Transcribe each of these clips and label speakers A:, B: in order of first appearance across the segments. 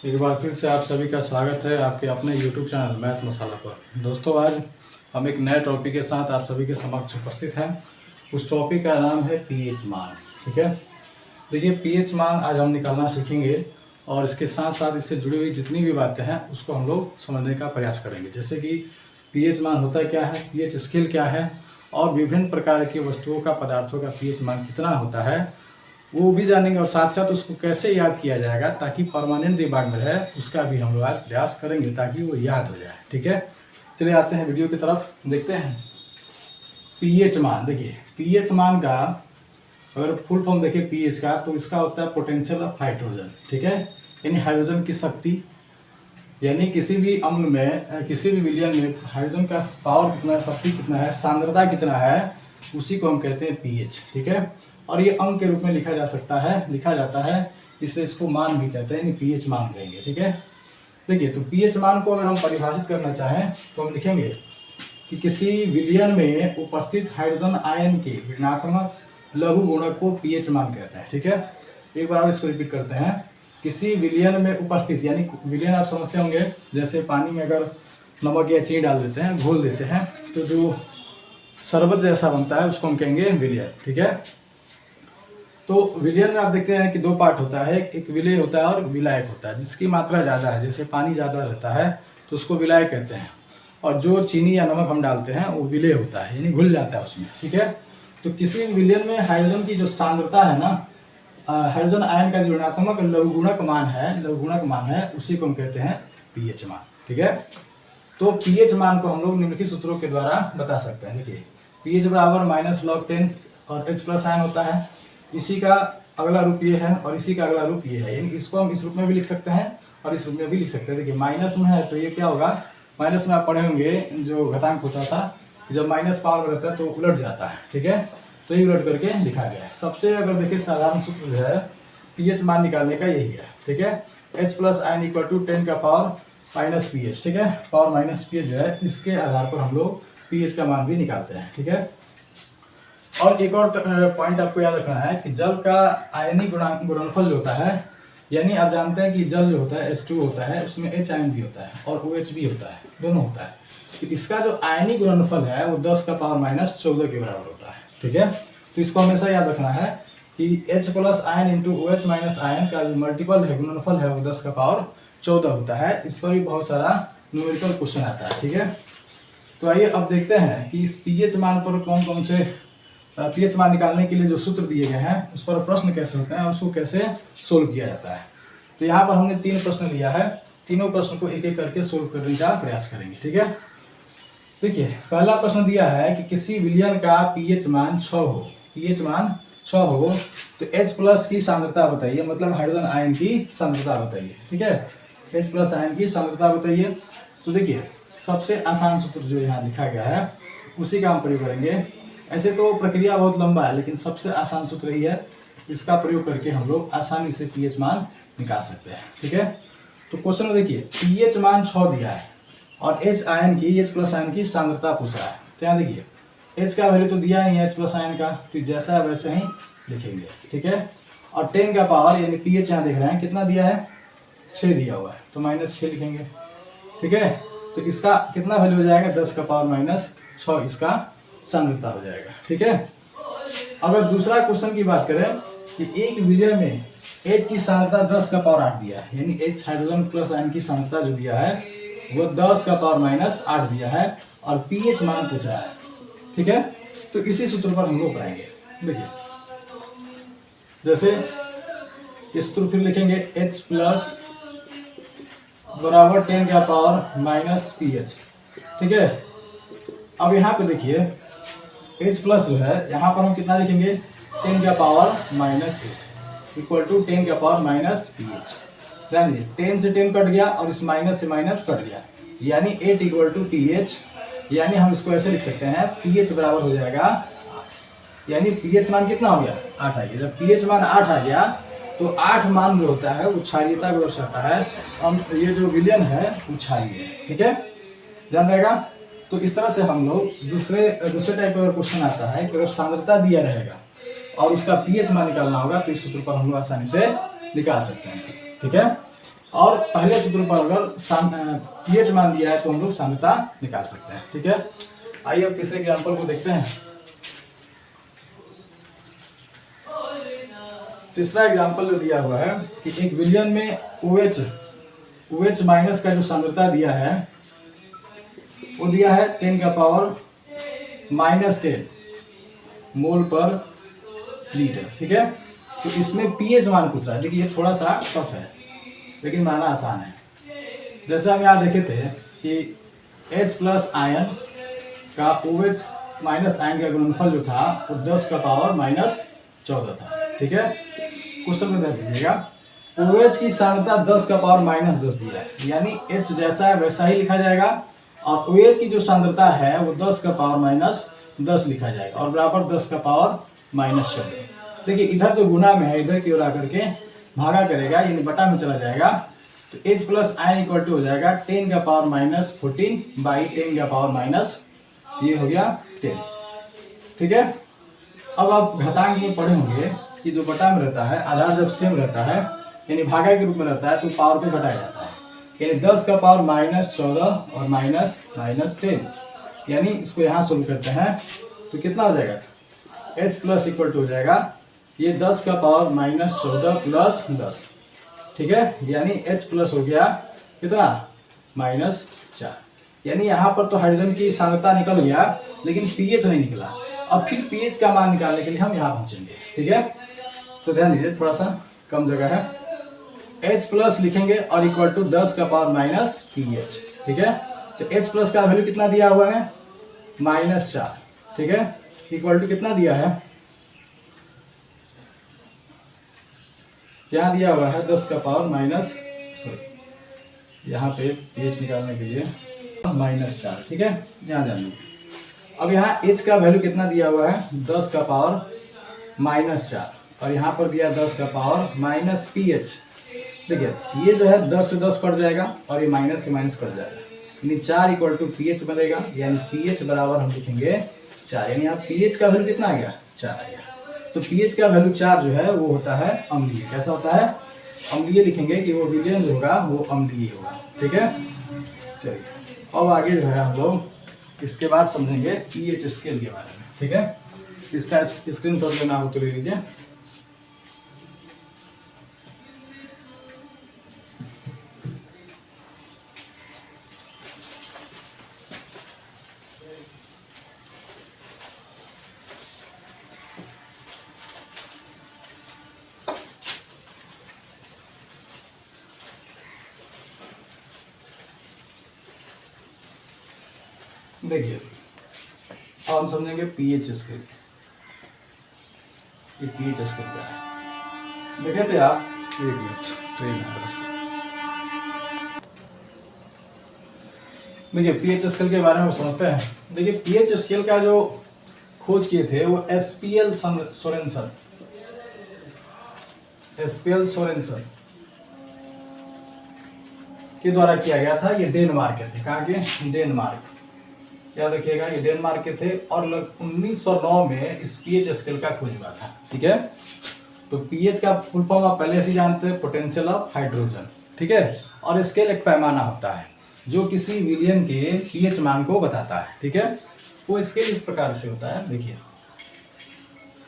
A: एक बार फिर से आप सभी का स्वागत है आपके अपने YouTube चैनल मैथ मसाला पर। दोस्तों, आज हम एक नए टॉपिक के साथ आप सभी के समक्ष उपस्थित हैं। उस टॉपिक का नाम है पीएच मान। ठीक है, देखिए पीएच मान आज हम निकालना सीखेंगे और इसके साथ साथ इससे जुड़ी हुई जितनी भी बातें हैं उसको हम लोग समझने का प्रयास करेंगे। जैसे कि पीएच मान होता क्या है, पीएच स्केल क्या है और विभिन्न प्रकार की वस्तुओं का, पदार्थों का पीएच मान कितना होता है वो भी जानेंगे और साथ साथ उसको कैसे याद किया जाएगा ताकि परमानेंट दिमाग में रहे, उसका भी हम लोग आज प्रयास करेंगे ताकि वो याद हो जाए। ठीक है, चलिए आते हैं वीडियो की तरफ, देखते हैं पीएच मान। देखिए पीएच मान का अगर फुल फॉर्म देखिए पीएच का, तो इसका होता है पोटेंशियल ऑफ हाइड्रोजन। ठीक है, यानी हाइड्रोजन की शक्ति, यानी किसी भी अम्ल में, किसी भी विलयन में हाइड्रोजन का पावर कितना है, शक्ति कितना है, सांद्रता कितना है, उसी को हम कहते हैं पीएच। ठीक है, और ये अंक के रूप में लिखा जाता है, इसलिए इसको मान भी कहते हैं, पीएच मान कहेंगे। ठीक है, देखिए तो पीएच मान को अगर हम परिभाषित करना चाहें तो हम लिखेंगे कि किसी विलयन में उपस्थित हाइड्रोजन आयन के ऋणात्मक लघु गुणक को पीएच मान कहता है। ठीक है, एक बार इसको रिपीट करते हैं। किसी विलयन में उपस्थित, यानी विलयन आप समझते होंगे, जैसे पानी में अगर नमक या चीनी डाल देते हैं, घोल देते हैं, तो जो शरबत जैसा बनता है उसको हम कहेंगे विलयन। ठीक है, तो विलयन में आप देखते हैं कि दो पार्ट होता है, एक विलेय होता है और विलायक होता है। जिसकी मात्रा ज़्यादा है, जैसे पानी ज़्यादा रहता है तो उसको विलायक कहते हैं, और जो चीनी या नमक हम डालते हैं वो विलेय होता है, यानी घुल जाता है उसमें। ठीक है, तो किसी विलयन में हाइड्रोजन की जो सांद्रता है ना, हाइड्रोजन आयन का जो ऋणात्मक लघुगुणक मान है, उसी को हम कहते हैं पीएच मान। ठीक है, तो पीएच मान को हम लोग निम्नलिखित सूत्रों के द्वारा बता सकते हैं। देखिए पीएच बराबर -log10 और H प्लस आयन होता है, इसी का अगला रूप ये है और इसी का अगला रूप ये है, यानी इसको हम इस रूप में भी लिख सकते हैं और इस रूप में भी लिख सकते हैं। देखिए माइनस में है तो ये क्या होगा, माइनस में आप पढ़े होंगे जो घातांक होता था, जब माइनस पावर में रहता है तो उलट जाता है। ठीक है, तो ये उलट करके लिखा गया है। सबसे अगर देखिए साधारण सूत्र जो है पीएच मान निकालने का यही है। ठीक है, H plus ion equal to 10 का पावर माइनस पीएच। ठीक है, पावर माइनस पीएच जो है, इसके आधार पर हम लोग पीएच का मान भी निकालते हैं। ठीक है, और एक और पॉइंट आपको याद रखना है कि जल का आयनिक गुणनफल जो होता है, यानी आप जानते हैं कि जल जो होता है H2 होता है, उसमें H आयन भी होता है और OH भी होता है, दोनों होता है। तो इसका जो आयनिक गुणनफल है वो 10 का पावर -14 के बराबर होता है। ठीक है, तो इसको हमेशा याद रखना है कि H plus ion into OH minus ion का जो मल्टीपल है, गुणनफल है, वो 10 का पावर 14 होता है। इस पर भी बहुत सारा न्यूमेरिकल क्वेश्चन आता है। ठीक है, तो आइए अब देखते हैं कि इस पीएच मान पर कौन कौन से पीएच मान निकालने के लिए जो सूत्र दिए गए हैं उस पर प्रश्न कैसे होते हैं और उसको कैसे सोल्व किया जाता है। तो यहाँ पर हमने 3 प्रश्न लिया है, तीनों प्रश्न को एक एक करके सोल्व करने का प्रयास करेंगे। ठीक है, देखिए पहला प्रश्न दिया है कि किसी विलयन का पीएच मान 6 हो, पीएच मान 6 हो तो H प्लस की सांद्रता बताइए, मतलब हाइड्रोजन आयन की सांद्रता बताइए। ठीक है, H प्लस आयन की सांद्रता बताइए। तो देखिए सबसे आसान सूत्र जो यहाँ लिखा गया है उसी का हम प्रयोग करेंगे। ऐसे तो प्रक्रिया बहुत लंबा है, लेकिन सबसे आसान सूत्र ही है, इसका प्रयोग करके हम लोग आसानी से पीएच मान निकाल सकते हैं। ठीक है, तो क्वेश्चन में देखिए पीएच मान 6 दिया है और H प्लस आयन की सांद्रता पूछ रहा है। तो यहाँ देखिए H का वैल्यू तो दिया ही है H प्लस आयन का, तो जैसा है वैसे ही लिखेंगे। ठीक है, और 10 का पावर यानी पीएच यहाँ देख रहे हैं कितना दिया है, 6 दिया हुआ है, तो -6 लिखेंगे। ठीक है, तो इसका कितना वैल्यू हो जाएगा, 10 का पावर -6 इसका सांद्रता हो जाएगा। ठीक है, अगर दूसरा क्वेश्चन की बात करें कि एक विलयन में H की सांद्रता 10 का पावर 8 दिया है, यानी H हाइड्रोजन प्लस आयन की सांद्रता जो दिया है वो 10 का पावर -8 दिया है और पीएच मान पूछ रहा है। ठीक है, तो इसी सूत्र पर हम लोग कराएंगे। देखिए जैसे ये सूत्र फिर लिखेंगे, H प्लस बराबर 10 का पावर -pH। ठीक है, अब यहाँ पे देखिए H प्लस जो है यहाँ पर हम कितना लिखेंगे, 10 का पावर -8 इक्वल टू 10 का पावर -pH। ध्यान दीजिए 10 से 10 कट गया और इस माइनस से माइनस कट गया, यानी 8 इक्वल टू pH, यानी हम इसको ऐसे लिख सकते हैं pH बराबर हो जाएगा 8, यानी pH मान कितना हो गया, 8 आ गया। जब pH मान 8 आ गया तो 8 मान जो होता है वो क्षारीयता को दर्शाता है, हम ये जो विलयन है वो क्षारीय है। ठीक है, ध्यान रहेगा। तो इस तरह से हम लोग दूसरे टाइप का क्वेश्चन आता है कि अगर सांद्रता दिया रहेगा और उसका पीएच मान निकालना होगा तो इस सूत्र पर हम लोग आसानी से निकाल सकते हैं। ठीक है, और पहले सूत्र पर अगर पीएच मान दिया है तो हम लोग सांद्रता निकाल सकते हैं। ठीक है, आइए अब तीसरे एग्जाम्पल को देखते हैं। तीसरा एग्जाम्पल जो दिया हुआ है कि एक विलियन में OH माइनस का जो सांद्रता दिया है वो दिया है 10 का पावर -10 मोल पर लीटर। ठीक है, तो इसमें पीएच मान पूछ रहा है। देखिए ये थोड़ा सा टफ है लेकिन बनाना आसान है। जैसे हम यहाँ देखे थे कि H प्लस आयन का OH माइनस आयन का गुणनफल जो था वो 10 का पावर -14 था। ठीक है, क्वेश्चन में ध्यान दीजिएगा, OH की सांद्रता 10 का पावर -10 दिया है, यानी H जैसा है वैसा ही लिखा जाएगा और OH की जो सांद्रता है वो 10 का पावर -10 लिखा जाएगा और बराबर 10 का पावर -14। देखिए इधर जो गुना में है इधर की ओर आकर के भागा करेगा यानी बटा में चला जाएगा, तो H plus ion equal to हो जाएगा 10 का पावर -14 बाई 10 का पावर माइनस ये हो गया 10। ठीक है, अब आप घातांक में पढ़े होंगे कि जो बटा में रहता है आधार जब सेम रहता है यानी भागा के रूप में रहता है तो पावर पे घटाया जाता है, यानी 10 का पावर -14 और -10, यानी इसको यहाँ सोल्व करते हैं तो कितना हो जाएगा, H प्लस इक्वल टू हो जाएगा ये 10 का पावर -14 प्लस 10। ठीक है, यानी H प्लस हो गया कितना -4, यानी यहाँ पर तो हाइड्रोजन की सांद्रता निकल गया लेकिन पीएच नहीं निकला। अब फिर पीएच का मान निकालने के लिए हम यहाँ पहुंचेंगे। ठीक है, तो ध्यान दीजिए थोड़ा सा कम जगह है, H प्लस लिखेंगे और इक्वल टू 10 का पावर -pH। ठीक है, तो H प्लस का वैल्यू कितना दिया हुआ है -4। ठीक है, इक्वल टू कितना दिया है, यहाँ दिया हुआ है 10 का पावर यहाँ पे pH निकालने के लिए -4। ठीक है, यहाँ ध्यान दीजिए। अब यहाँ H का वैल्यू कितना दिया हुआ है 10 का पावर -4 और यहाँ पर दिया 10 का पावर -pH। देखिए ये जो है 10 से 10 कट जाएगा और ये माइनस से माइनस कट जाएगा, यानी 4 इक्वल टू pH बनेगा, यानी pH बराबर हम लिखेंगे 4, यानी यहाँ pH का वैल्यू कितना आ गया 4 आ गया। तो pH का वैल्यू 4 जो है वो होता है अम्लीय। कैसा होता है, अम्लीय लिखेंगे कि वो विलयन जो होगा वो अम्लीय होगा। ठीक है, चलिए अब आगे जो है हम लोग इसके बाद समझेंगे pH स्केल के बारे में। ठीक है, इसका स्क्रीनशॉट लेना हो तो ले लीजिए। देखिए अब हम समझेंगे pH स्केल। ये pH स्केल क्या है देखे थे आप, एक मिनट देखिए pH स्केल के बारे में समझते हैं। देखिए pH स्केल का जो खोज किए थे वो SPL सोरेनसन के द्वारा किया गया था। ये डेनमार्क के थे, कहाँ के, डेनमार्क, याद रखिएगा ये डेनमार्क के थे और 1909 में इस pH स्केल का खोज हुआ था। ठीक है, तो pH का फुल फॉर्म आप पहले से जानते हैं, पोटेंशियल ऑफ हाइड्रोजन। ठीक है, और स्केल एक पैमाना होता है जो किसी विलयन के pH मान को बताता है। ठीक है, वो स्केल इस प्रकार से होता है, देखिए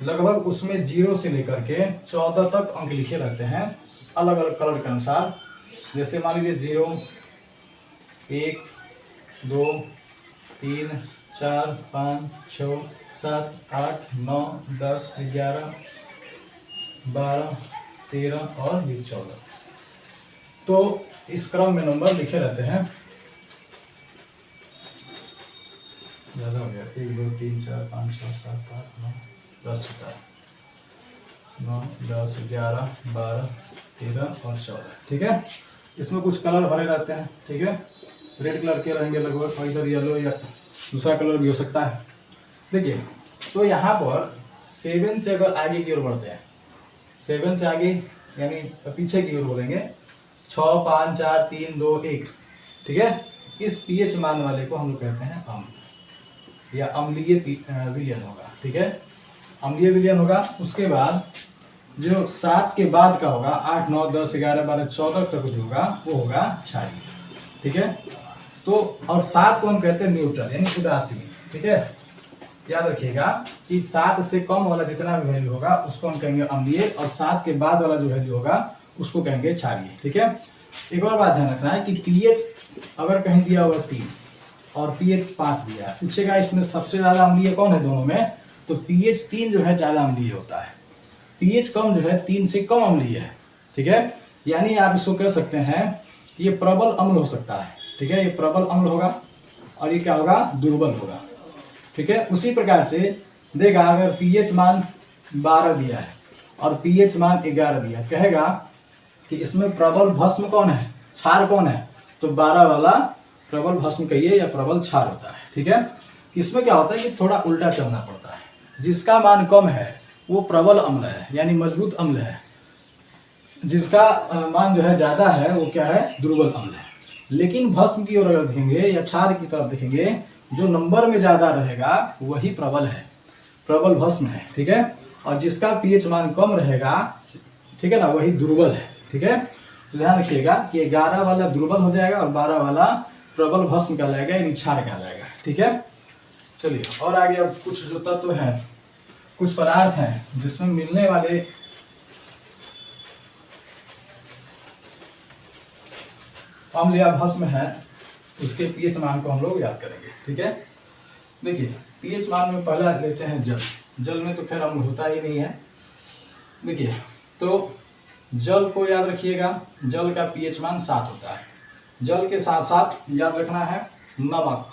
A: लगभग उसमें 0 से लेकर के 14 तक अंक लिखे रहते हैं अलग अलग कलर के अनुसार। जैसे मान लीजिए 0, 1, 2, 3, 4, 5, 6, 7, 8, 9, 10, 11, 12, 13 और 14। तो इस क्रम में नंबर लिखे रहते हैं। ज़्यादा हो गया, 1, 2, 3, 4, 5, 6, 7, 8, 9, 10, 9, 10, 11, 12, 13 और 14। ठीक है, इसमें कुछ कलर भरे रहते हैं। ठीक है, रेड कलर के रहेंगे लगभग, और इधर येलो या दूसरा कलर भी हो सकता है। देखिए तो यहाँ पर 7 से अगर आगे की ओर बढ़ते हैं, 7 से आगे यानी पीछे की ओर बोलेंगे 6, 5, 4, 3, 2, 1। ठीक है, इस pH मान वाले को हम लोग कहते हैं अम्ल या अम्लीय विलयन होगा। ठीक है, अम्लीय विलयन होगा। उसके बाद जो 7 के बाद का होगा, 8, 9, 10, 11, 12, 14 तक जो होगा वो होगा क्षारीय। ठीक है, तो और 7 को हम कहते हैं न्यूट्रल यानी उदासीन। ठीक है, याद रखिएगा कि 7 से कम वाला जितना भी वैल्यू होगा उसको हम कहेंगे अम्लीय, और 7 के बाद वाला जो वैल्यू होगा उसको कहेंगे क्षारीय। ठीक है, एक और बात ध्यान रखना है कि पीएच अगर कहीं दिया हुआ 3 और पीएच 5 दिया है, पूछेगा इसमें सबसे ज्यादा अम्लीय कौन है दोनों में, तो पीएच 3 जो है ज्यादा अम्लीय होता है, पीएच कम जो है 3 से कम अम्लीय है। ठीक है, यानी आप इसको कह सकते हैं ये प्रबल अम्ल हो सकता है। ठीक है, ये प्रबल अम्ल होगा और ये क्या होगा, दुर्बल होगा। ठीक है, उसी प्रकार से देगा अगर पीएच मान 12 दिया है और पीएच मान 11 दिया, कहेगा कि इसमें प्रबल भस्म कौन है, क्षार कौन है, तो 12 वाला प्रबल भस्म कहिए या प्रबल क्षार होता है। ठीक है, इसमें क्या होता है कि थोड़ा उल्टा चलना पड़ता है, जिसका मान कम है वो प्रबल अम्ल है यानी मजबूत अम्ल है, जिसका मान जो है ज्यादा है वो क्या है, दुर्बल अम्ल है। लेकिन भस्म की ओर अगर देखेंगे या क्षार की तरफ देखेंगे, जो नंबर में ज्यादा रहेगा वही प्रबल है, प्रबल भस्म है। ठीक है, और जिसका पीएच मान कम रहेगा, ठीक है ना, वही दुर्बल है। ठीक है, तो ध्यान रखिएगा कि 11 वाला दुर्बल हो जाएगा और 12 वाला प्रबल भस्म कहलाएगा यानी क्षार कहलाएगा। ठीक है, चलिए और आगे अब कुछ जो तत्व हैं, कुछ पदार्थ हैं जिसमें मिलने वाले अम्ल या भस्म है, उसके पीएच मान को हम लोग याद करेंगे। ठीक है, देखिए पीएच मान में पहला लेते हैं जल। जल में तो खैर अम्ल होता ही नहीं है। देखिए तो जल को याद रखिएगा, जल का पीएच मान 7 होता है। जल के साथ साथ याद रखना है नमक,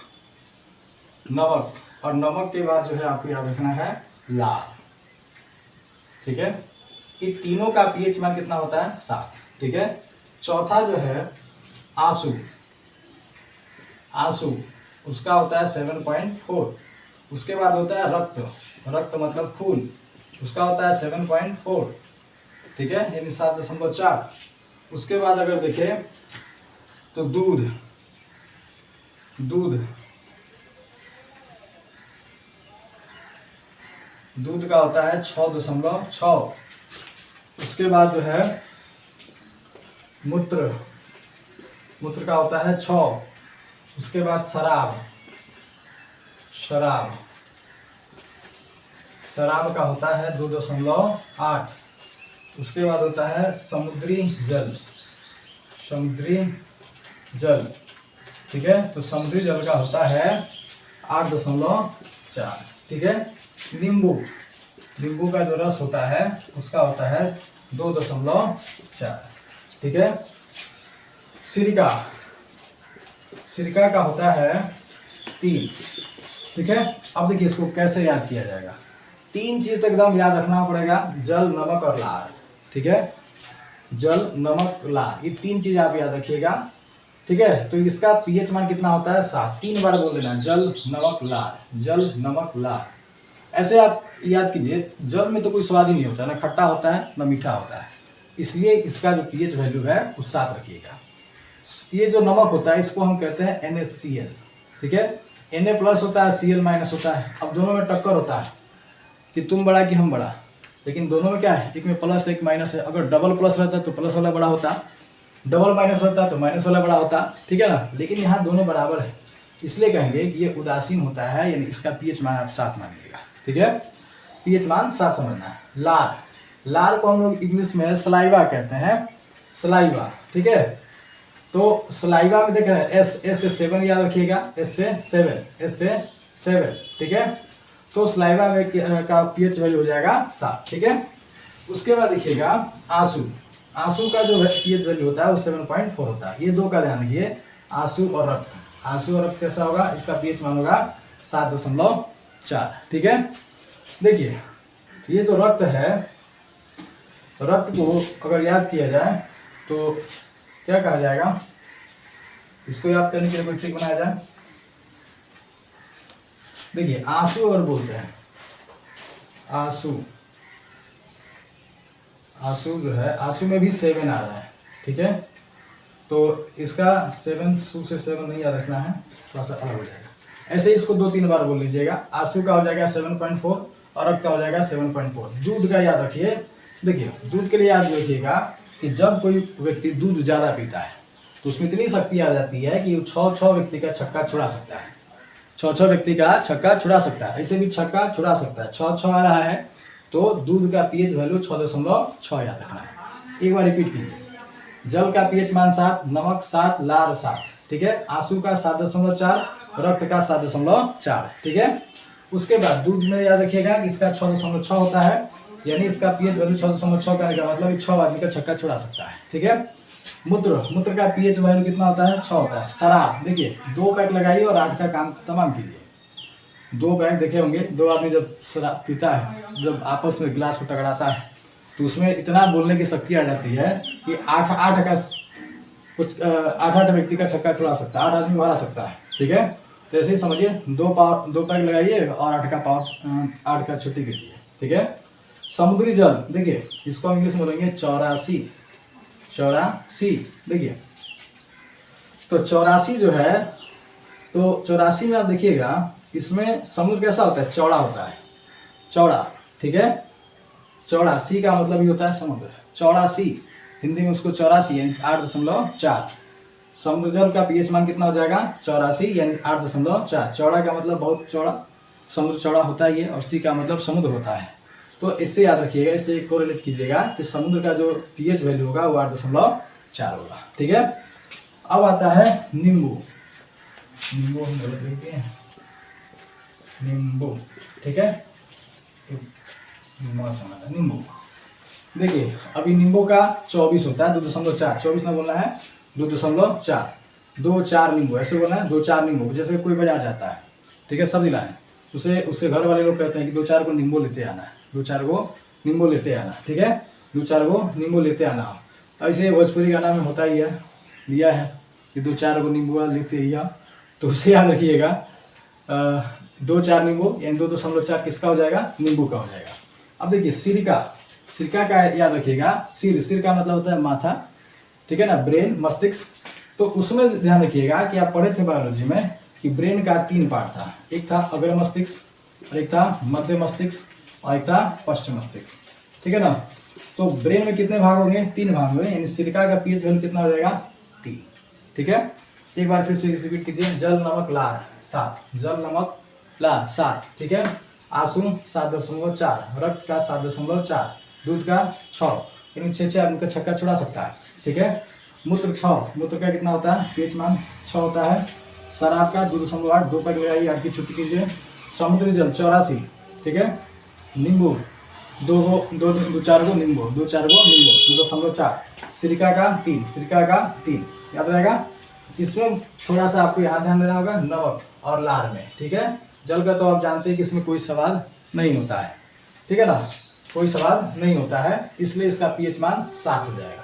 A: नमक, और नमक के बाद जो है आपको याद रखना है लाल। ठीक है, इन तीनों का पीएच मान कितना होता है, 7। ठीक है, चौथा जो है आंसू, आंसू उसका होता है 7.4। उसके बाद होता है रक्त, रक्त मतलब खून, उसका होता है 7.4। ठीक है, यानी 7.4। उसके बाद अगर देखें तो दूध, दूध, दूध का होता है 6.6। उसके बाद जो है मूत्र, मूत्र का होता है 6। उसके बाद शराब, शराब, शराब का होता है 2.8। उसके बाद होता है समुद्री जल, समुद्री जल। ठीक है, तो समुद्री जल का होता है 8.4। ठीक है, नींबू, नींबू का जो रस होता है उसका होता है 2.4। ठीक है, सिरका, सिरका का होता है 3। ठीक है, अब देखिए इसको कैसे याद किया जाएगा। 3 चीज तो एकदम याद रखना पड़ेगा, जल, नमक और लार। ठीक है, जल, नमक, लार, ये 3 चीज आप याद रखिएगा। ठीक है, तो इसका पीएच मान कितना होता है, 7। 3 बार बोल देना, जल, नमक, लार, जल, नमक, लार। ऐसे आप याद कीजिए, जल में तो कोई स्वाद ही नहीं होता, ना खट्टा होता है ना मीठा होता है, इसलिए इसका जो पीएच वैल्यू है वो 7 रखिएगा। ये जो नमक होता है इसको हम कहते हैं NaCl। ठीक है, Na+ होता है, Cl- होता है। अब दोनों में टक्कर होता है कि तुम बड़ा कि हम बड़ा, लेकिन दोनों में क्या है, एक में प्लस एक माइनस है। अगर डबल प्लस रहता तो प्लस वाला बड़ा होता, डबल माइनस रहता तो माइनस वाला बड़ा होता। ठीक है ना, लेकिन यहाँ दोनों बराबर है, इसलिए कहेंगे कि ये उदासीन होता है, यानी इसका पीएच मान आप 7 मानिएगा। ठीक है, पीएच मान 7 समझना है। लार, लार को हम लोग इंग्लिश में सलाइवा कहते हैं, सलाइवा। ठीक है, तो सलाइवा में देख रहे हैं एस से 7 याद रखिएगा, एस से 7। ठीक है, तो सलाइवा में का पीएच वैल्यू हो जाएगा 7। ठीक है, उसके बाद देखिएगा आंसू, आंसू का जो पीएच वैल्यू होता है वो 7.4 होता है। ये दो का ध्यान रखिए, आंसू और रक्त। आंसू और रक्त कैसा होगा, इसका पीएच मान होगा 7.4। ठीक है, देखिए ये जो रक्त है, रक्त को अगर याद किया जाए तो क्या कहा जाएगा, इसको याद करने के लिए कोई ट्रिक बनाया जाए। देखिए आंसू अगर बोलते हैं, आंसू, आंसू जो है, आंसू में भी 7 आ रहा है। ठीक है, तो इसका 7 से 7 नहीं याद रखना है, थोड़ा सा अलग हो जाएगा। ऐसे इसको 2-3 बार बोल लीजिएगा। आंसू का हो जाएगा 7.4 और रक्त का हो जाएगा 7.4। दूध का याद रखिए, देखिए दूध के लिए याद रखिएगा कि जब कोई व्यक्ति दूध ज़्यादा पीता है तो उसमें इतनी शक्ति आ जाती है कि वो 6 व्यक्ति का छक्का छुड़ा सकता है। 6 व्यक्ति का छक्का छुड़ा सकता है, ऐसे भी छक्का छुड़ा सकता है। 6 आ रहा है तो दूध का पीएच वैल्यू 6.6 याद रखना है। एक बार रिपीट कीजिए, जल का पीएच मान 7, नमक 7, लार 7, ठीक है। आंसू का 7.4, रक्त का 7.4, ठीक है। उसके बाद दूध में याद रखिएगा कि इसका 6.6 होता है, यानी इसका पीएच वैल्यू 6.6 करने का मतलब 6 आदमी का छक्का छुड़ा सकता है, ठीक है। मूत्र का पीएच वैल्यू कितना होता है? 6 होता है। शराब देखिए 2 पैक लगाइए और 8 का काम तमाम कीजिए। 2 पैक देखे होंगे, 2 आदमी जब शराब पीता है, जब आपस में गिलास को टकराता है तो उसमें इतना बोलने की शक्ति आ जाती है कि 8 का कुछ 8 व्यक्ति का छक्का छुड़ा सकता है, 8 आदमी मारा सकता है, ठीक है। तो ऐसे ही समझिए 2 पैक लगाइए और 8 का छुट्टी कीजिए, ठीक है। समुद्री जल देखिए, इसको इंग्लिश में बोलेंगे 84। देखिए तो 84 जो है, तो 84 में आप देखिएगा इसमें समुद्र कैसा होता है? चौड़ा होता है, चौड़ा, ठीक है। चौड़ा सी का मतलब ही होता है समुद्र, चौड़ा सी, हिंदी में उसको 84 यानी 8.4। समुद्र जल का पीएच मान कितना हो जाएगा? 84 यानी 8.4। चौड़ा का मतलब बहुत चौड़ा, समुद्र चौड़ा होता ही है, और सी का मतलब समुद्र होता है। तो इससे याद रखिएगा, इससे कोरिलेट कीजिएगा कि समुद्र का जो पीएच वैल्यू होगा वो 8.4 होगा, ठीक है। अब आता है नींबू, नींबू हम बोल देते हैं, नींबू, ठीक है। नींबू देखिए, अभी नींबू का 24 होता है, 2.4, 24 ना बोलना है, 2.4, 2-4 नींबू ऐसे बोलना है, 2-4 नींबू। जैसे कोई बाजार जाता है, ठीक है, सब दिलाएं, उससे घर वाले लोग कहते हैं कि 2-4 को नींबू लेते आना, 2-4 को नींबू लेते आना, ठीक है, 2-4 को नींबू लेते आना। ऐसे भोजपुरी गाना में होता ही है, दिया है कि 2-4 को नींबू लेते ही, तो उसे याद रखिएगा 2-4 नींबू यानी 2.4 किसका हो जाएगा? नींबू का हो जाएगा। अब देखिए सिरका का याद रखिएगा, सिर का मतलब होता है माथा, ठीक है ना, ब्रेन, मस्तिष्क। तो उसमें ध्यान रखिएगा कि आप पढ़े थे बायोलॉजी में कि ब्रेन का 3 पार्ट था, एक था अग्र मस्तिष्क, और एक था मध्य मस्तिष्क, और एक था पश्चिम मस्तिष्क, ठीक है ना। तो ब्रेन में कितने भाग होंगे? 3 भाग होंगे, यानी सिरका का पीएच वैल्यू कितना हो जाएगा? 3, ठीक है। एक बार फिर से रिपीट कीजिए, जल नमक लार 7, जल नमक लार 7, ठीक है। आंसू 7.4, रक्त का 7.4, दूध का 6, यानी 6 आदमी का छक्का छुड़ा सकता है, ठीक है। मूत्र 6, मूत्र का कितना होता है? पीएच मान 6 होता है। शराब का 2.8, 2 पैक लगाइए, 8 की छुट्टी कीजिए। समुद्री जल 84, ठीक है। नींबू 2-4 को नींबू, 2.4, सिरका का 3, याद रहेगा। इसमें थोड़ा सा आपको यहाँ ध्यान देना होगा, नमक और लार में, ठीक है। जल का तो आप जानते हैं कि इसमें कोई स्वाद नहीं होता है, ठीक है ना, कोई स्वाद नहीं होता है, इसलिए इसका पीएच मान 7 हो जाएगा,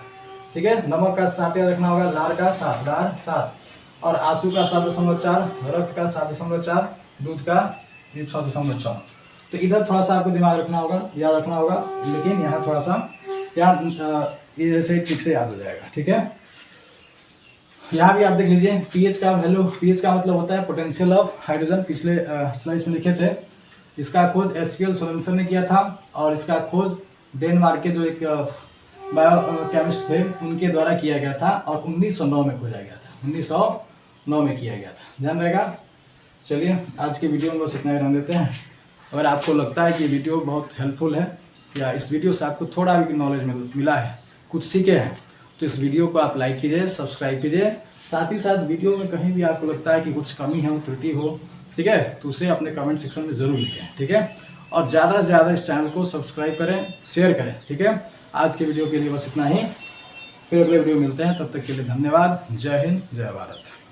A: ठीक है। नमक का 7 याद रखना होगा, लार का 7, और आंसू का 7.4, रक्त का 7.4, दूध का 6.6। तो इधर थोड़ा सा आपको दिमाग रखना होगा, याद रखना होगा, लेकिन यहाँ थोड़ा सा ये ऐसे ठीक से याद हो जाएगा, ठीक है। यहाँ भी आप देख लीजिए, पीएच का वैल्यू, पीएच का मतलब होता है पोटेंशियल ऑफ हाइड्रोजन, पिछले स्लाइड्स में लिखे थे। इसका खोज एसपीएल सोलेंसन ने किया था, और इसका खोज डेनमार्क के जो एक बायो केमिस्ट थे उनके द्वारा किया गया था, और 1909 में खोजा गया था, 1909 में किया गया था, ध्यान रहेगा। चलिए आज की वीडियो में बस इतना ही रहने देते हैं। अगर आपको लगता है कि वीडियो बहुत हेल्पफुल है, या इस वीडियो से आपको थोड़ा भी नॉलेज मिला है, कुछ सीखे हैं, तो इस वीडियो को आप लाइक कीजिए, सब्सक्राइब कीजिए। साथ ही साथ वीडियो में कहीं भी आपको लगता है कि कुछ कमी है, त्रुटि हो, ठीक है, तो उसे अपने कमेंट सेक्शन में ज़रूर लिखें, ठीक है। और ज़्यादा से ज़्यादा इस चैनल को सब्सक्राइब करें, शेयर करें, ठीक है। आज के वीडियो के लिए बस इतना ही, फिर अगले वीडियो मिलते हैं, तब तक के लिए धन्यवाद। जय हिंद, जय भारत।